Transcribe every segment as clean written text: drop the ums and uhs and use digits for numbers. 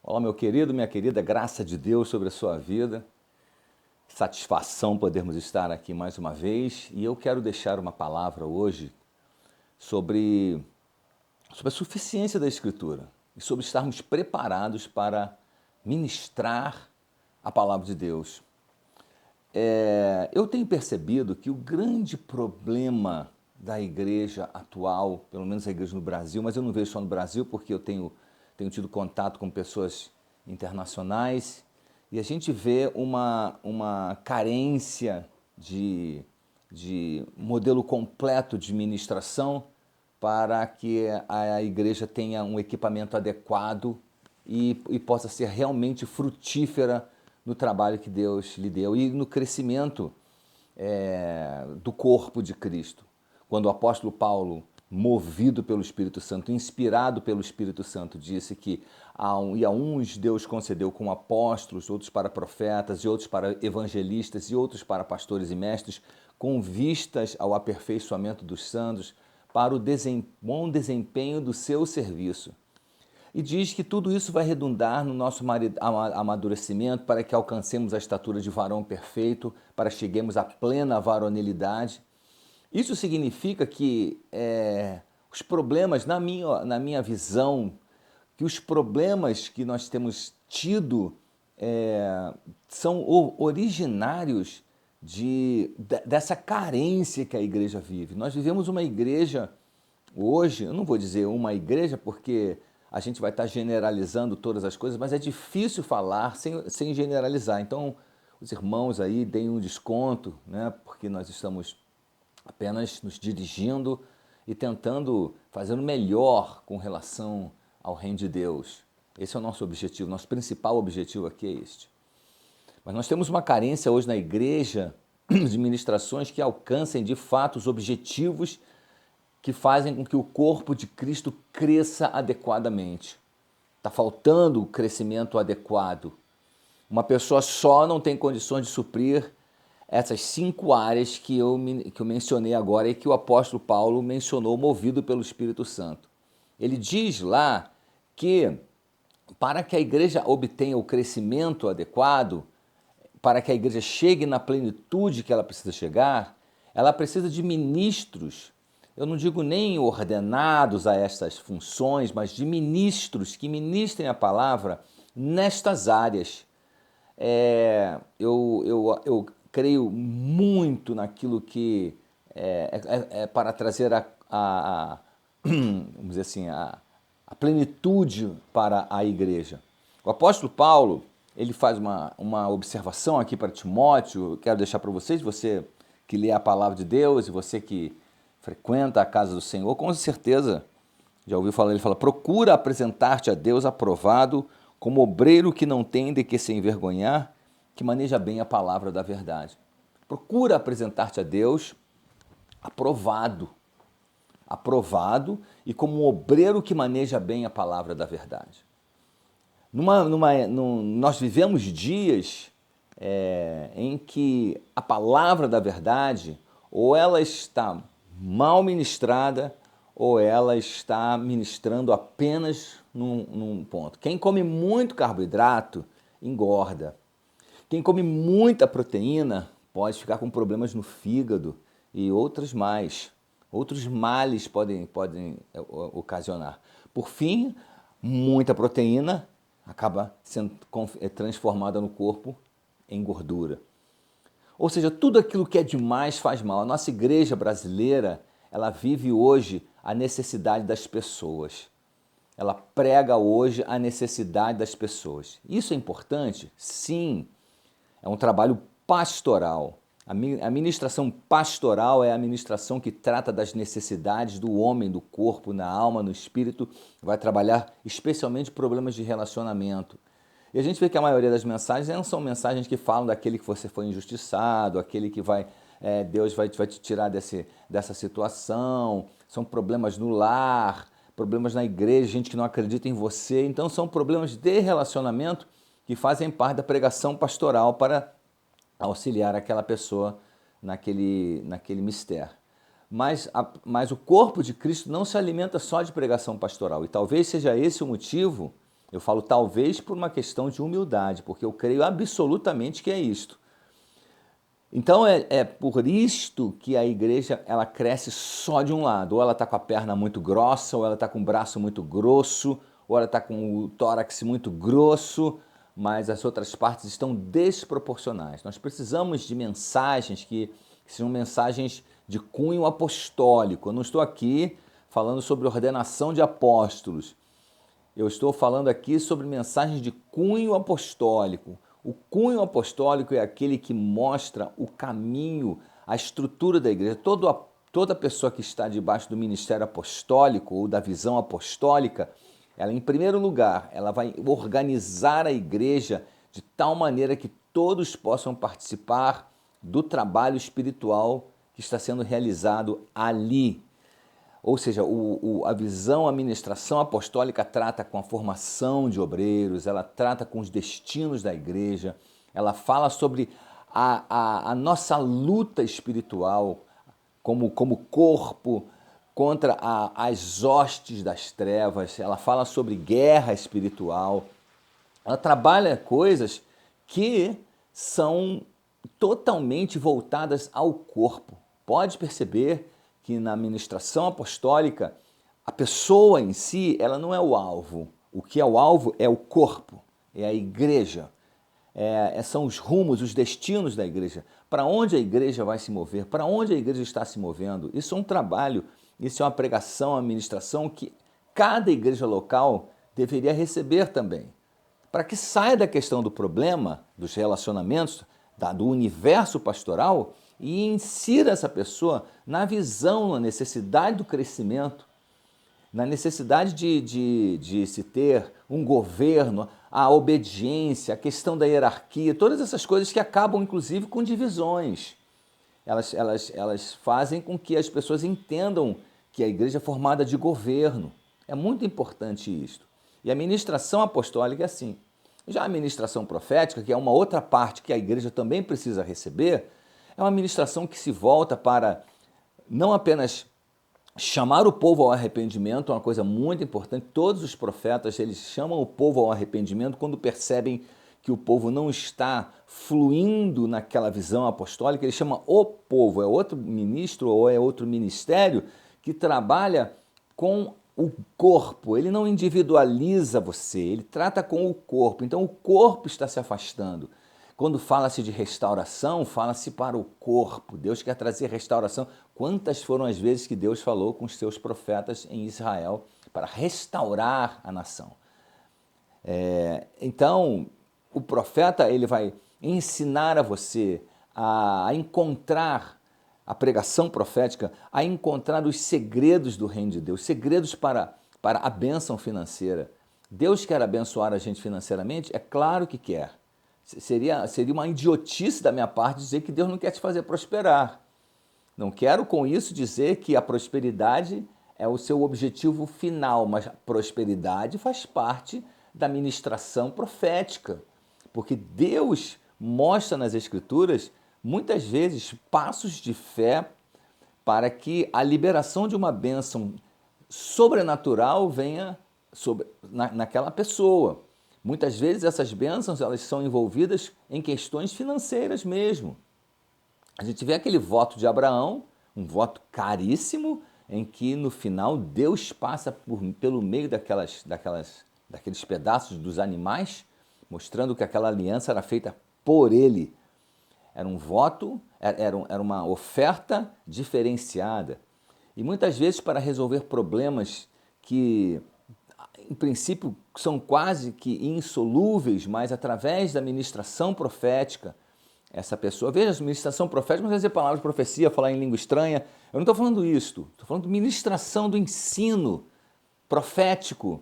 Olá, meu querido, minha querida, graça de Deus sobre a sua vida. Satisfação podermos estar aqui mais uma vez. E eu quero deixar uma palavra hoje sobre a suficiência da Escritura e sobre estarmos preparados para ministrar a palavra de Deus. Eu tenho percebido que o grande problema da igreja atual, pelo menos a igreja no Brasil, mas eu não vejo só no Brasil porque eu tenho tido contato com pessoas internacionais e a gente vê uma carência de modelo completo de ministração para que a igreja tenha um equipamento adequado e possa ser realmente frutífera no trabalho que Deus lhe deu e no crescimento do corpo de Cristo. Quando o apóstolo Paulo, movido pelo Espírito Santo, inspirado pelo Espírito Santo, disse que a uns Deus concedeu como apóstolos, outros para profetas, e outros para evangelistas, e outros para pastores e mestres, com vistas ao aperfeiçoamento dos santos, para o bom desempenho do seu serviço. E diz que tudo isso vai redundar no nosso amadurecimento para que alcancemos a estatura de varão perfeito, para cheguemos à plena varonilidade. Isso significa que os problemas, na minha visão, que os problemas que nós temos tido são originários dessa carência que a igreja vive. Nós vivemos uma igreja hoje, eu não vou dizer uma igreja porque a gente vai estar generalizando todas as coisas, mas é difícil falar sem generalizar. Então, os irmãos aí deem um desconto, né? Porque nós estamos apenas nos dirigindo e tentando fazer o melhor com relação ao reino de Deus. Esse é o nosso objetivo, nosso principal objetivo aqui é este. Mas nós temos uma carência hoje na igreja de ministrações que alcancem de fato os objetivos que fazem com que o corpo de Cristo cresça adequadamente. Está faltando o crescimento adequado. Uma pessoa só não tem condições de suprir essas 5 áreas que eu mencionei agora e que o apóstolo Paulo mencionou, movido pelo Espírito Santo. Ele diz lá que para que a igreja obtenha o crescimento adequado, para que a igreja chegue na plenitude que ela precisa chegar, ela precisa de ministros. Eu não digo nem ordenados a estas funções, mas de ministros que ministrem a palavra nestas áreas. Eu creio muito naquilo que para trazer vamos dizer assim, a plenitude para a igreja. O apóstolo Paulo, ele faz uma observação aqui para Timóteo, eu quero deixar para vocês, você que lê a palavra de Deus e você que frequenta a casa do Senhor, com certeza já ouviu falar, ele fala, procura apresentar-te a Deus aprovado, como obreiro que não tem de que se envergonhar, que maneja bem a palavra da verdade. Procura apresentar-te a Deus aprovado e como um obreiro que maneja bem a palavra da verdade. Nós vivemos dias em que a palavra da verdade ou ela está mal ministrada ou ela está ministrando apenas num ponto. Quem come muito carboidrato engorda. Quem come muita proteína pode ficar com problemas no fígado e outros males podem ocasionar. Por fim, muita proteína acaba sendo transformada no corpo em gordura. Ou seja, tudo aquilo que é demais faz mal. A nossa igreja brasileira, ela vive hoje a necessidade das pessoas. Ela prega hoje a necessidade das pessoas. Isso é importante? Sim. É um trabalho pastoral. A ministração pastoral é a ministração que trata das necessidades do homem, do corpo, na alma, no espírito. Vai trabalhar especialmente problemas de relacionamento. E a gente vê que a maioria das mensagens não são mensagens que falam daquele que você foi injustiçado, aquele que Deus vai te tirar dessa situação. São problemas no lar, problemas na igreja, gente que não acredita em você. Então são problemas de relacionamento que fazem parte da pregação pastoral para auxiliar aquela pessoa naquele mistério. Mas o corpo de Cristo não se alimenta só de pregação pastoral. E talvez seja esse o motivo Eu falo talvez por uma questão de humildade, porque eu creio absolutamente que é isto. Então é por isto que a igreja ela cresce só de um lado. Ou ela está com a perna muito grossa, ou ela está com o braço muito grosso, ou ela está com o tórax muito grosso, mas as outras partes estão desproporcionais. Nós precisamos de mensagens que sejam mensagens de cunho apostólico. Eu não estou aqui falando sobre ordenação de apóstolos. Eu estou falando aqui sobre mensagens de cunho apostólico. O cunho apostólico é aquele que mostra o caminho, a estrutura da igreja. Toda pessoa que está debaixo do ministério apostólico ou da visão apostólica, ela, em primeiro lugar, ela vai organizar a igreja de tal maneira que todos possam participar do trabalho espiritual que está sendo realizado ali. Ou seja, a visão, a ministração apostólica trata com a formação de obreiros, ela trata com os destinos da igreja, ela fala sobre a nossa luta espiritual como corpo contra as hostes das trevas, ela fala sobre guerra espiritual, ela trabalha coisas que são totalmente voltadas ao corpo. Pode perceber que na ministração apostólica, a pessoa em si, ela não é o alvo. O que é o alvo é o corpo, é a igreja, são os rumos, os destinos da igreja. Para onde a igreja vai se mover, para onde a igreja está se movendo. Isso é um trabalho, isso é uma pregação, uma ministração que cada igreja local deveria receber também. Para que saia da questão do problema, dos relacionamentos, do universo pastoral, e insira essa pessoa na visão, na necessidade do crescimento, na necessidade de se ter um governo, a obediência, a questão da hierarquia, todas essas coisas que acabam, inclusive, com divisões. Elas fazem com que as pessoas entendam que a igreja é formada de governo. É muito importante isto. E a ministração apostólica é assim. Já a ministração profética, que é uma outra parte que a igreja também precisa receber, é uma ministração que se volta para não apenas chamar o povo ao arrependimento, é uma coisa muito importante. Todos os profetas, eles chamam o povo ao arrependimento quando percebem que o povo não está fluindo naquela visão apostólica. Ele chama o povo, é outro ministro ou é outro ministério que trabalha com o corpo. Ele não individualiza você, ele trata com o corpo. Então o corpo está se afastando. Quando fala-se de restauração, fala-se para o corpo. Deus quer trazer restauração. Quantas foram as vezes que Deus falou com os seus profetas em Israel para restaurar a nação? Então, o profeta ele vai ensinar a você a encontrar a pregação profética, a encontrar os segredos do reino de Deus, segredos para a bênção financeira. Deus quer abençoar a gente financeiramente? É claro que quer. Seria uma idiotice da minha parte dizer que Deus não quer te fazer prosperar. Não quero com isso dizer que a prosperidade é o seu objetivo final, mas a prosperidade faz parte da ministração profética, porque Deus mostra nas Escrituras, muitas vezes, passos de fé para que a liberação de uma bênção sobrenatural venha naquela pessoa. Muitas vezes essas bênçãos elas são envolvidas em questões financeiras mesmo. A gente vê aquele voto de Abraão, um voto caríssimo, em que no final Deus passa pelo meio daqueles pedaços dos animais, mostrando que aquela aliança era feita por ele. Era um voto, era uma oferta diferenciada. E muitas vezes para resolver problemas que em princípio são quase que insolúveis, mas através da ministração profética, essa pessoa, veja, a ministração profética não quer dizer palavras de profecia, falar em língua estranha, eu não estou falando isso, estou falando de ministração do ensino profético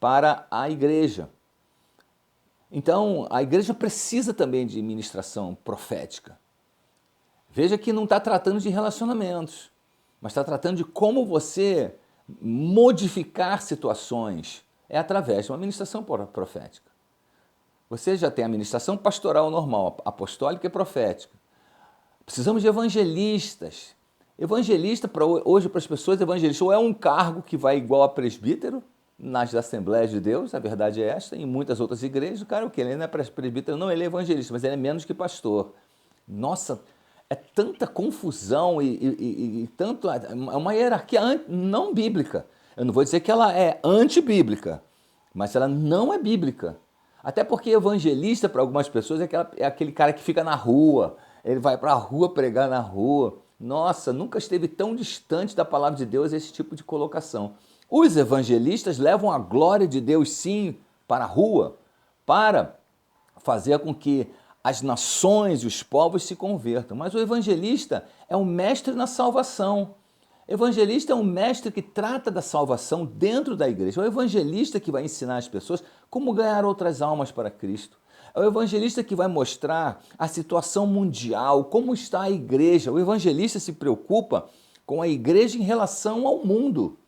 para a igreja. Então, a igreja precisa também de ministração profética. Veja que não está tratando de relacionamentos, mas está tratando de como você modificar situações é através de uma ministração profética. Você já tem a ministração pastoral normal, apostólica e profética. Precisamos de evangelistas. Evangelista, hoje para as pessoas, evangelista ou é um cargo que vai igual a presbítero, nas Assembleias de Deus, a verdade é esta, em muitas outras igrejas, o cara o quê? Ele não é presbítero, não, ele é evangelista, mas ele é menos que pastor. Nossa, é tanta confusão e tanto, é uma hierarquia não bíblica. Eu não vou dizer que ela é antibíblica, mas ela não é bíblica. Até porque evangelista, para algumas pessoas, é aquele cara que fica na rua, ele vai para a rua pregar na rua. Nossa, nunca esteve tão distante da palavra de Deus esse tipo de colocação. Os evangelistas levam a glória de Deus, sim, para a rua, para fazer com que as nações e os povos se convertam. Mas o evangelista é um mestre na salvação. O evangelista é um mestre que trata da salvação dentro da igreja. É o evangelista que vai ensinar as pessoas como ganhar outras almas para Cristo. É o evangelista que vai mostrar a situação mundial, como está a igreja. O evangelista se preocupa com a igreja em relação ao mundo.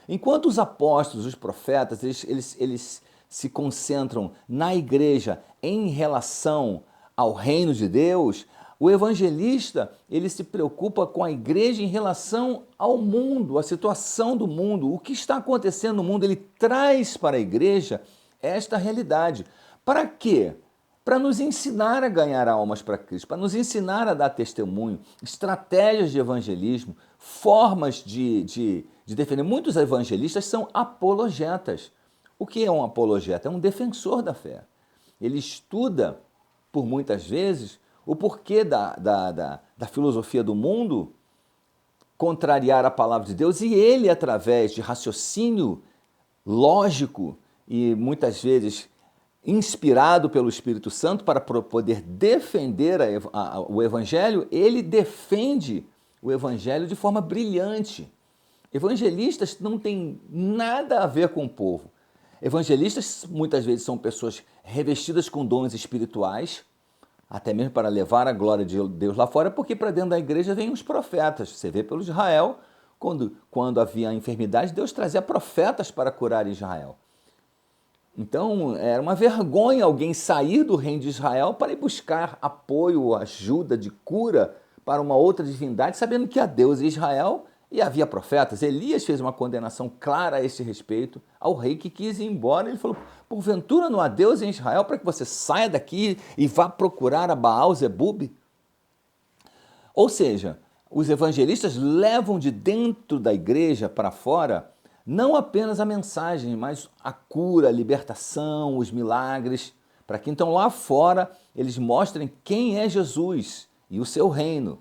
Enquanto os apóstolos, os profetas, eles se concentram na igreja em relação ao reino de Deus, o evangelista, ele se preocupa com a igreja em relação ao mundo, a situação do mundo, o que está acontecendo no mundo. Ele traz para a igreja esta realidade. Para quê? Para nos ensinar a ganhar almas para Cristo, para nos ensinar a dar testemunho, estratégias de evangelismo, formas de defender. Muitos evangelistas são apologetas. O que é um apologeta? É um defensor da fé. Ele estuda, por muitas vezes, o porquê da filosofia do mundo contrariar a palavra de Deus, e ele, através de raciocínio lógico e muitas vezes inspirado pelo Espírito Santo para poder defender o Evangelho, ele defende o Evangelho de forma brilhante. Evangelistas não têm nada a ver com o povo. Evangelistas muitas vezes são pessoas revestidas com dons espirituais, até mesmo para levar a glória de Deus lá fora, porque para dentro da igreja vêm os profetas. Você vê pelo Israel, quando havia enfermidade, Deus trazia profetas para curar Israel. Então, era uma vergonha alguém sair do reino de Israel para ir buscar apoio, ajuda de cura para uma outra divindade, sabendo que há Deus em Israel e havia profetas. Elias fez uma condenação clara a esse respeito ao rei que quis ir embora. Ele falou, porventura não há Deus em Israel para que você saia daqui e vá procurar a Baal Zebub? Ou seja, os evangelistas levam de dentro da igreja para fora não apenas a mensagem, mas a cura, a libertação, os milagres, para que então lá fora eles mostrem quem é Jesus e o seu reino.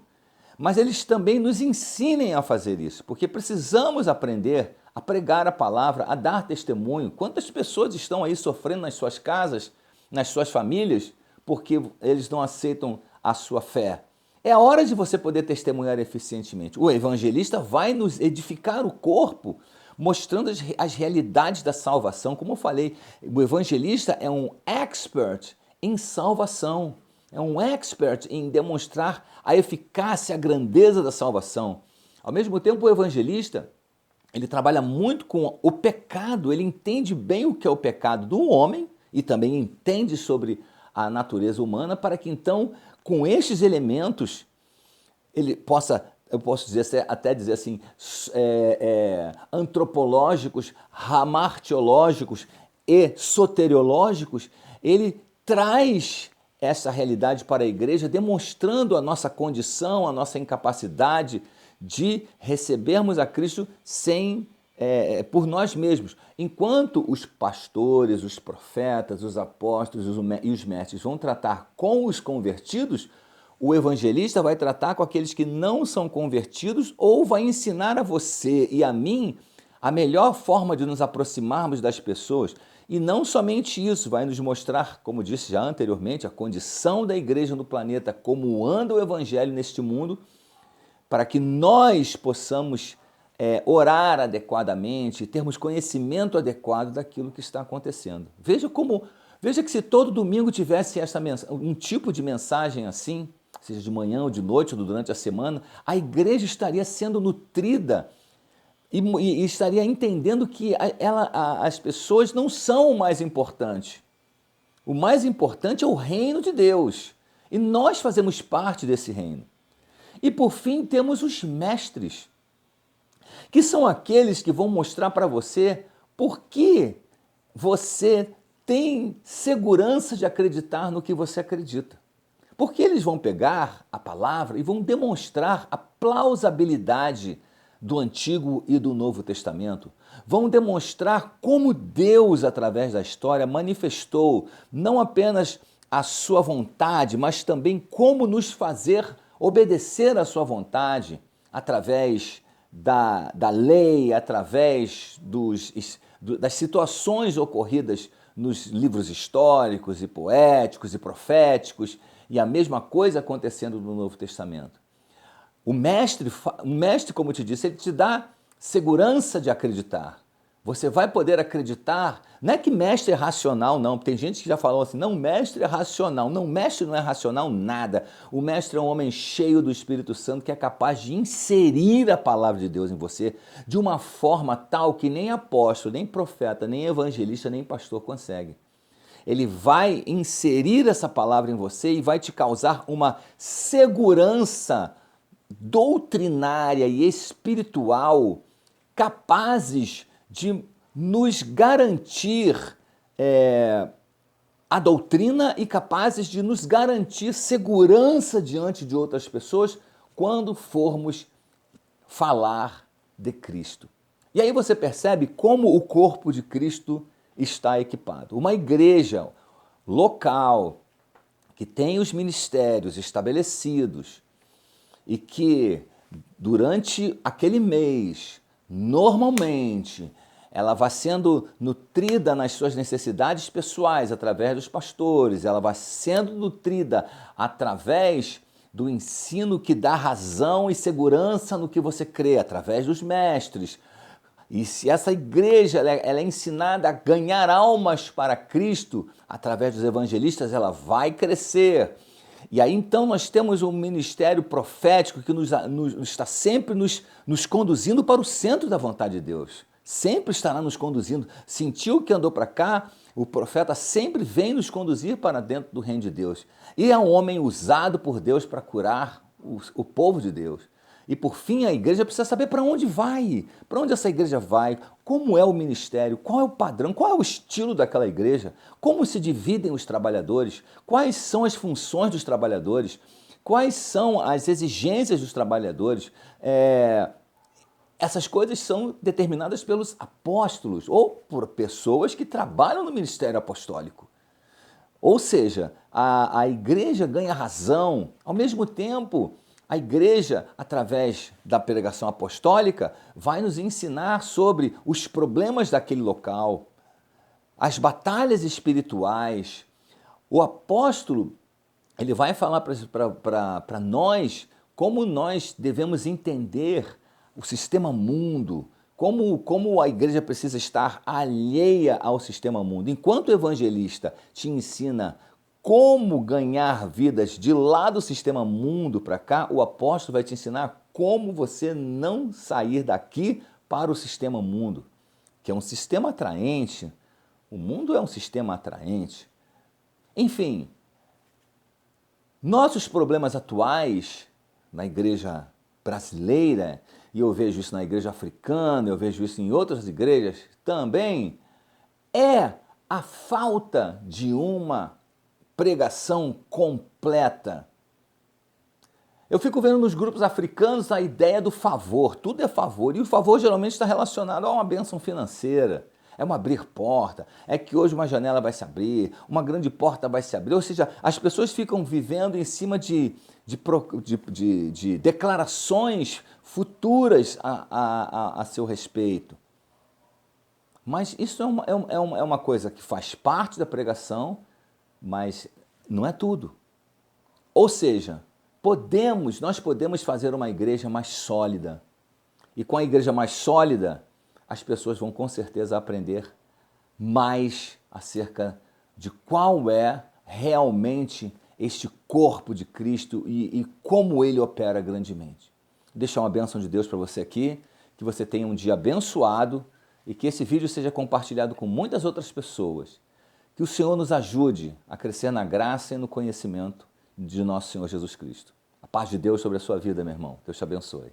Mas eles também nos ensinem a fazer isso, porque precisamos aprender a pregar a palavra, a dar testemunho. Quantas pessoas estão aí sofrendo nas suas casas, nas suas famílias, porque eles não aceitam a sua fé? É a hora de você poder testemunhar eficientemente. O evangelista vai nos edificar o corpo, mostrando as realidades da salvação. Como eu falei, o evangelista é um expert em salvação, é um expert em demonstrar a eficácia, a grandeza da salvação. Ao mesmo tempo, o evangelista, ele trabalha muito com o pecado, ele entende bem o que é o pecado do homem e também entende sobre a natureza humana, para que então, com estes elementos, ele possa, eu posso dizer, até dizer assim, antropológicos, hamartiológicos e soteriológicos, ele traz essa realidade para a igreja, demonstrando a nossa condição, a nossa incapacidade de recebermos a Cristo por nós mesmos. Enquanto os pastores, os profetas, os apóstolos e os mestres vão tratar com os convertidos, o evangelista vai tratar com aqueles que não são convertidos ou vai ensinar a você e a mim a melhor forma de nos aproximarmos das pessoas. E não somente isso, vai nos mostrar, como disse já anteriormente, a condição da igreja no planeta, como anda o evangelho neste mundo, para que nós possamos orar adequadamente, termos conhecimento adequado daquilo que está acontecendo. Veja que se todo domingo tivesse um tipo de mensagem assim, seja de manhã ou de noite ou durante a semana, a igreja estaria sendo nutrida e estaria entendendo que as pessoas não são o mais importante. O mais importante é o reino de Deus. E nós fazemos parte desse reino. E por fim temos os mestres, que são aqueles que vão mostrar para você Por que você tem segurança de acreditar no que você acredita? Porque eles vão pegar a palavra e vão demonstrar a plausibilidade do Antigo e do Novo Testamento. Vão demonstrar como Deus, através da história, manifestou não apenas a sua vontade, mas também como nos fazer obedecer à sua vontade através da lei, através das situações ocorridas nos livros históricos e poéticos e proféticos, e a mesma coisa acontecendo no Novo Testamento. O mestre, como eu te disse, ele te dá segurança de acreditar. Você vai poder acreditar. Não é que mestre é racional, não. Tem gente que já falou assim, não, mestre é racional. Não, mestre não é racional nada. O mestre é um homem cheio do Espírito Santo que é capaz de inserir a palavra de Deus em você de uma forma tal que nem apóstolo, nem profeta, nem evangelista, nem pastor consegue. Ele vai inserir essa palavra em você e vai te causar uma segurança doutrinária e espiritual capazes de nos garantir a doutrina e capazes de nos garantir segurança diante de outras pessoas quando formos falar de Cristo. E aí você percebe como o corpo de Cristo está equipado. Uma igreja local que tem os ministérios estabelecidos e que durante aquele mês, normalmente, ela vai sendo nutrida nas suas necessidades pessoais através dos pastores, ela vai sendo nutrida através do ensino que dá razão e segurança no que você crê, através dos mestres. E se essa igreja ela é ensinada a ganhar almas para Cristo, através dos evangelistas, ela vai crescer. E aí então nós temos um ministério profético que está sempre nos conduzindo para o centro da vontade de Deus. Sempre estará nos conduzindo. Sentiu que andou para cá, o profeta sempre vem nos conduzir para dentro do reino de Deus. E é um homem usado por Deus para curar o povo de Deus. E por fim a igreja precisa saber para onde vai, para onde essa igreja vai, como é o ministério, qual é o padrão, qual é o estilo daquela igreja, como se dividem os trabalhadores, quais são as funções dos trabalhadores, quais são as exigências dos trabalhadores. Essas coisas são determinadas pelos apóstolos ou por pessoas que trabalham no ministério apostólico. Ou seja, a igreja ganha razão, ao mesmo tempo a igreja, através da pregação apostólica, vai nos ensinar sobre os problemas daquele local, as batalhas espirituais. O apóstolo, ele vai falar para nós como nós devemos entender o sistema mundo, como a igreja precisa estar alheia ao sistema mundo. Enquanto o evangelista te ensina como ganhar vidas de lá do sistema mundo para cá, o apóstolo vai te ensinar como você não sair daqui para o sistema mundo, que é um sistema atraente. O mundo é um sistema atraente. Enfim, nossos problemas atuais na igreja brasileira, e eu vejo isso na igreja africana, eu vejo isso em outras igrejas também, é a falta de uma pregação completa. Eu fico vendo nos grupos africanos a ideia do favor, tudo é favor, e o favor geralmente está relacionado a uma bênção financeira, é um abrir porta, é que hoje uma janela vai se abrir, uma grande porta vai se abrir, ou seja, as pessoas ficam vivendo em cima de declarações futuras a seu respeito. Mas isso é uma coisa que faz parte da pregação, mas não é tudo. Ou seja, nós podemos fazer uma igreja mais sólida. E com a igreja mais sólida, as pessoas vão com certeza aprender mais acerca de qual é realmente este corpo de Cristo e como ele opera grandemente. Vou deixar uma bênção de Deus para você aqui, que você tenha um dia abençoado e que esse vídeo seja compartilhado com muitas outras pessoas. Que o Senhor nos ajude a crescer na graça e no conhecimento de nosso Senhor Jesus Cristo. A paz de Deus sobre a sua vida, meu irmão. Deus te abençoe.